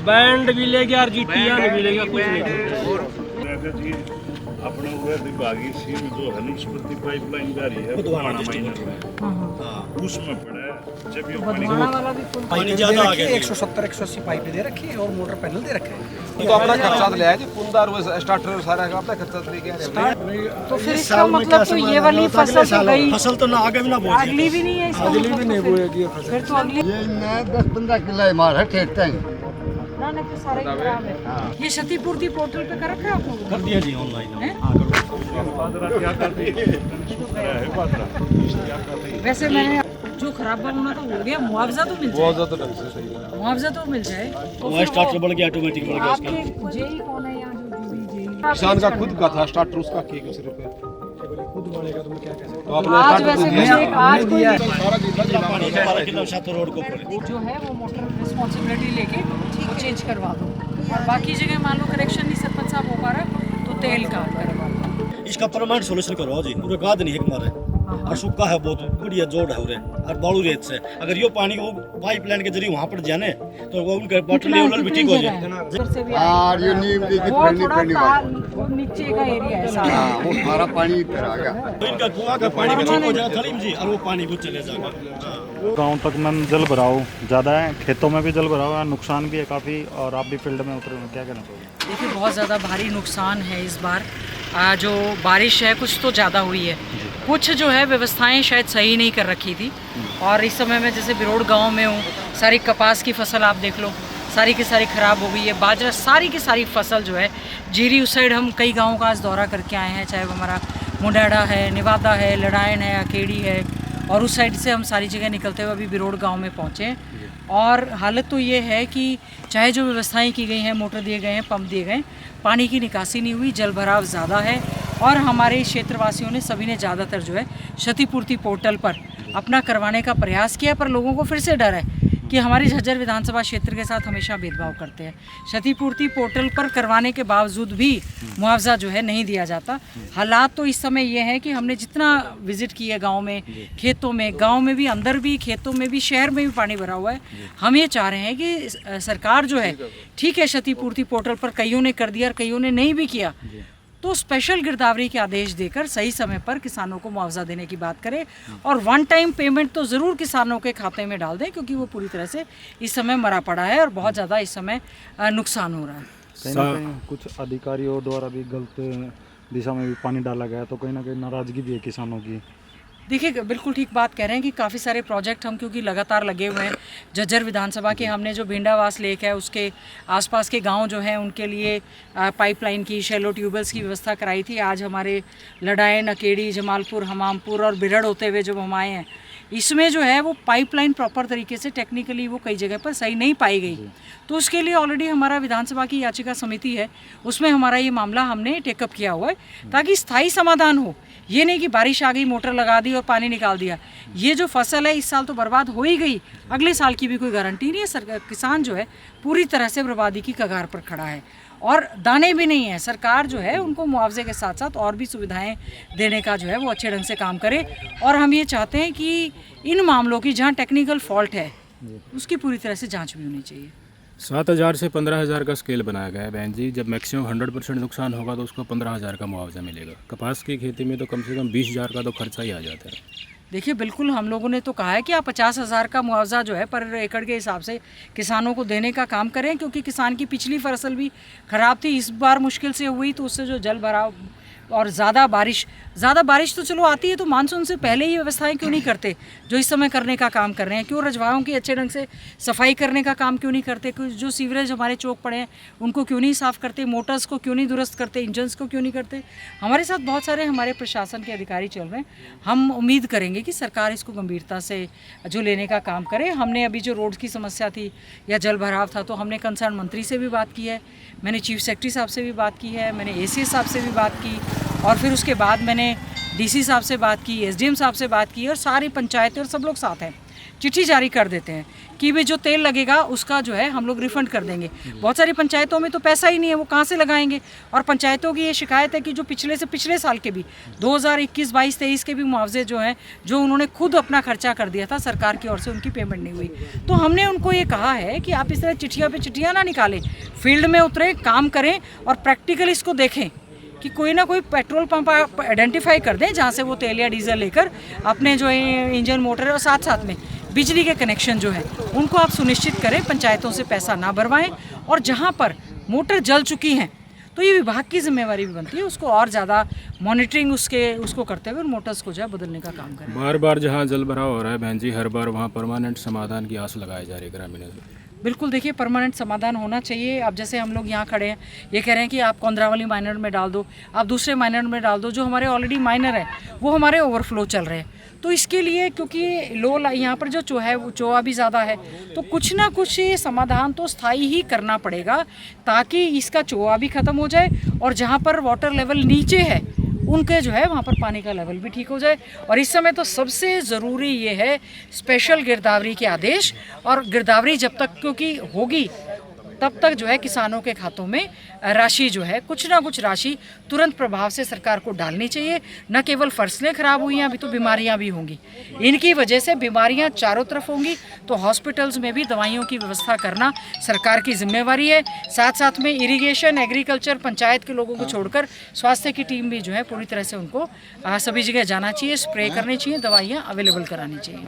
Band भी ले गया और जीटीआर भी ले गया, कुछ नहीं। अपने विभागीय सीम जो हनुस्पति पाइपलाइन जा रही है बुधवाना माइनर में, उसमें पड़ा है। जब ये पानी ज्यादा आ गया, 170-180 पाइप दे रखी है और मोटर पैनल दे रखे हैं। तो अपना खर्चा ले आया जी, पुंदार वो स्टार्टर सारा का अपना खर्चा लेके आ रहे हैं। तो फिर इसका मतलब तो ये वाली फसल तो गई, फसल तो ना आगे भी ना बोझ, अगली भी नहीं है, अगली भी नहीं बोएगी ये फसल। फिर तो अगली ये 10-15 किलो मार है ठेकते हैं। ना तो सारा ही खराब है। ये क्षतिपूर्ति पोर्टल पे कर रखा है आप लोगों कर दिया जी ऑनलाइन। ने? वैसे मैंने जो खराब होना तो हो गया, मुआवजा तो मिल जाए, मुआवजा तो मिल जाए। वो स्टार्टर बढ़ गया, ऑटोमेटिक बढ़ गया उसका। आपके जेई कौन है यहाँ जो जेई? किसान का खुद का था स्टार्टर, उसका के किस रुपए खुद बढ़ेगा तो मैं क्या कह सकता तो अपना आज वैसे मुझे आज कोई पानी का 12 किलो छत रोड को पड़े। जो है वो मोटर रिस्पॉन्सिबिलिटी लेके वो चेंज करवा दो, और बाकी जगह मान लो करेक्शन नहीं सरपंच साहब हो पा रहा है तो तेल का करवा दो। इसका परमानेंट सॉल्यूशन करवाओ जी, पूरे गाद नहीं है हमारे, और सूखा है बहुत बढ़िया जोड़ है उरे, और बालू रेत से अगर यो पानी वो पाइपलाइन के जरिए वहाँ पर जाने तो वो उनका वाटर लेवल भी ठीक हो जाए। और ये नीम की वो फड़नी थोड़ा फड़नी वो नीचे का एरिया है सारा। हाँ, वो सारा पानी इधर आ गया। तो इनका कुआं का पानी भी ठीक हो जाएगा खलीम जी, और वो पानी को चले जाएगा। गांव तक में जल भराव ज़्यादा है, खेतों में भी जल भराव है, नुकसान भी है काफ़ी। और आप भी फील्ड में उतरे हैं, क्या कहना चाहिए? देखिए बहुत ज़्यादा भारी नुकसान है इस बार। जो बारिश है कुछ तो ज़्यादा हुई है, कुछ जो है व्यवस्थाएं शायद सही नहीं कर रखी थी। और इस समय मैं जैसे बिरोड़ गांव में हूँ, सारी कपास की फसल आप देख लो, सारी की सारी ख़राब हो गई है। बाजरा सारी की सारी फसल जो है जीरी उस साइड, हम कई गाँवों का आज दौरा करके आए हैं, चाहे वो हमारा मुंडाड़ा है, निवादा है, लड़ायन है, अकेड़ी है, और उस साइड से हम सारी जगह निकलते हुए अभी बिरोड़ गांव में पहुँचे हैं। और हालत तो ये है कि चाहे जो व्यवस्थाएं की गई हैं, मोटर दिए गए हैं, पंप दिए गए, पानी की निकासी नहीं हुई, जल भराव ज़्यादा है। और हमारे क्षेत्रवासियों ने सभी ने ज़्यादातर जो है क्षतिपूर्ति पोर्टल पर अपना करवाने का प्रयास किया, पर लोगों को फिर से डर है कि हमारी झज्जर विधानसभा क्षेत्र के साथ हमेशा भेदभाव करते हैं। क्षतिपूर्ति पोर्टल पर करवाने के बावजूद भी मुआवजा जो है नहीं दिया जाता। हालात तो इस समय ये है कि हमने जितना विजिट किया गांव में, खेतों में, गांव में भी, अंदर भी, खेतों में भी, शहर में भी पानी भरा हुआ है। हम ये चाह रहे हैं कि सरकार जो है, ठीक है क्षतिपूर्ति पोर्टल पर कईयों ने कर दिया और कईयों ने नहीं भी किया, तो स्पेशल गिरदावरी के आदेश देकर सही समय पर किसानों को मुआवजा देने की बात करें, और वन टाइम पेमेंट तो ज़रूर किसानों के खाते में डाल दें, क्योंकि वो पूरी तरह से इस समय मरा पड़ा है और बहुत ज़्यादा इस समय नुकसान हो रहा है। कहीं ना कहीं कुछ अधिकारियों द्वारा भी गलत दिशा में भी पानी डाला गया, तो कहीं ना कहीं नाराज़गी भी है किसानों की। देखिए बिल्कुल ठीक बात कह रहे हैं कि काफ़ी सारे प्रोजेक्ट हम क्योंकि लगातार लगे हुए हैं, झज्जर विधानसभा के हमने जो भिंडावास लेक है उसके आसपास के गांव जो हैं उनके लिए पाइपलाइन की, शैलो ट्यूबवेल्स की व्यवस्था कराई थी। आज हमारे लड़ायन, अकेड़ी, जमालपुर, हमामपुर और बिरड़ होते हुए जब हम आए हैं, इसमें जो है वो पाइपलाइन प्रॉपर तरीके से टेक्निकली वो कई जगह पर सही नहीं पाई गई। तो उसके लिए ऑलरेडी हमारा विधानसभा की याचिका समिति है, उसमें हमारा ये मामला हमने टेकअप किया हुआ है ताकि स्थायी समाधान हो। ये नहीं कि बारिश आ गई, मोटर लगा दी और पानी निकाल दिया। ये जो फसल है इस साल तो बर्बाद हो ही गई, अगले साल की भी कोई गारंटी नहीं है। सरकार, किसान जो है पूरी तरह से बर्बादी की कगार पर खड़ा है और दाने भी नहीं है। सरकार जो है उनको मुआवजे के साथ साथ और भी सुविधाएं देने का जो है वो अच्छे ढंग से काम करे। और हम ये चाहते हैं कि इन मामलों की जहाँ टेक्निकल फॉल्ट है उसकी पूरी तरह से जाँच भी होनी चाहिए। 7,000 से 15,000 का स्केल बनाया गया है बहन जी। जब मैक्सिमम 100% नुकसान होगा तो उसको 15,000 का मुआवजा मिलेगा। कपास की खेती में तो कम से कम 20,000 का तो खर्चा ही आ जाता है। देखिए बिल्कुल हम लोगों ने तो कहा है कि आप 50,000 का मुआवजा जो है पर एकड़ के हिसाब से किसानों को देने का काम करें, क्योंकि किसान की पिछली फसल भी ख़राब थी, इस बार मुश्किल से हुई, तो उससे जो जल भराव और ज़्यादा बारिश तो चलो आती है, तो मानसून से पहले ही व्यवस्थाएं क्यों नहीं करते जो इस समय करने का काम कर रहे हैं? क्यों रजवाहों की अच्छे ढंग से सफाई करने का काम क्यों नहीं करते? जो सीवरेज हमारे चौक पड़े हैं उनको क्यों नहीं साफ़ करते? मोटर्स को क्यों नहीं दुरुस्त करते? इंजन्स को क्यों नहीं करते? हमारे साथ बहुत सारे हमारे प्रशासन के अधिकारी चल रहे हैं। हम उम्मीद करेंगे कि सरकार इसको गंभीरता से जो लेने का काम करे। हमने अभी जो रोड्स की समस्या थी या जल भराव था, तो हमने कंसर्न मंत्री से भी बात की है, मैंने चीफ सेक्रेटरी साहब से भी बात की है, मैंने ACS साहब से भी बात की, और फिर उसके बाद मैंने DC साहब से बात की, SDM साहब से बात की, और सारी पंचायतें और सब लोग साथ हैं चिट्ठी जारी कर देते हैं कि भी जो तेल लगेगा उसका जो है हम लोग रिफंड कर देंगे। बहुत सारी पंचायतों में तो पैसा ही नहीं है, वो कहाँ से लगाएंगे। और पंचायतों की ये शिकायत है कि जो पिछले से पिछले साल के भी 2021, 22, 23 के भी मुआवजे जो हैं, जो उन्होंने खुद अपना खर्चा कर दिया था, सरकार की ओर से उनकी पेमेंट नहीं हुई। तो हमने उनको ये कहा है कि आप इस तरह चिट्ठियों पे चिट्ठियाँ ना निकालें, फील्ड में उतरें, काम करें और प्रैक्टिकल इसको देखें कि कोई ना कोई पेट्रोल पंप आप आइडेंटिफाई कर दें जहाँ से वो तेल या डीजल लेकर अपने जो है इंजन, मोटर और साथ साथ में बिजली के कनेक्शन जो है उनको आप सुनिश्चित करें, पंचायतों से पैसा ना भरवाएं। और जहाँ पर मोटर जल चुकी हैं तो ये विभाग की जिम्मेवारी भी बनती है उसको और ज़्यादा मॉनिटरिंग उसको करते हुए मोटर्स को जो है बदलने का काम करें। बार बार जहाँ जल भराव हो रहा है बहन जी, हर बार वहाँ परमानेंट समाधान की आस लगाई जा रही है ग्रामीणों से। बिल्कुल, देखिए परमानेंट समाधान होना चाहिए। अब जैसे हम लोग यहाँ खड़े हैं, ये कह रहे हैं कि आप कोंद्रावली माइनर में डाल दो, आप दूसरे माइनर में डाल दो, जो हमारे ऑलरेडी माइनर है वो हमारे ओवरफ्लो चल रहे हैं। तो इसके लिए क्योंकि यहाँ पर जो चोहा है वो चोहा भी ज़्यादा है, तो कुछ ना कुछ समाधान तो स्थायी ही करना पड़ेगा ताकि इसका चोहा भी ख़त्म हो जाए और जहाँ पर वाटर लेवल नीचे है उनके जो है वहाँ पर पानी का लेवल भी ठीक हो जाए। और इस समय तो सबसे ज़रूरी ये है स्पेशल गिरदावरी के आदेश, और गिरदावरी जब तक क्योंकि होगी तब तक जो है किसानों के खातों में राशि जो है कुछ ना कुछ राशि तुरंत प्रभाव से सरकार को डालनी चाहिए। न केवल फसलें खराब हुई हैं, अभी तो बीमारियां भी होंगी। इनकी वजह से बीमारियां चारों तरफ होंगी, तो हॉस्पिटल्स में भी दवाइयों की व्यवस्था करना सरकार की जिम्मेवारी है। साथ साथ में इरिगेशन, एग्रीकल्चर, पंचायत के लोगों को छोड़कर स्वास्थ्य की टीम भी जो है पूरी तरह से उनको सभी जगह जाना चाहिए, स्प्रे करनी चाहिए, दवाइयाँ अवेलेबल करानी चाहिए।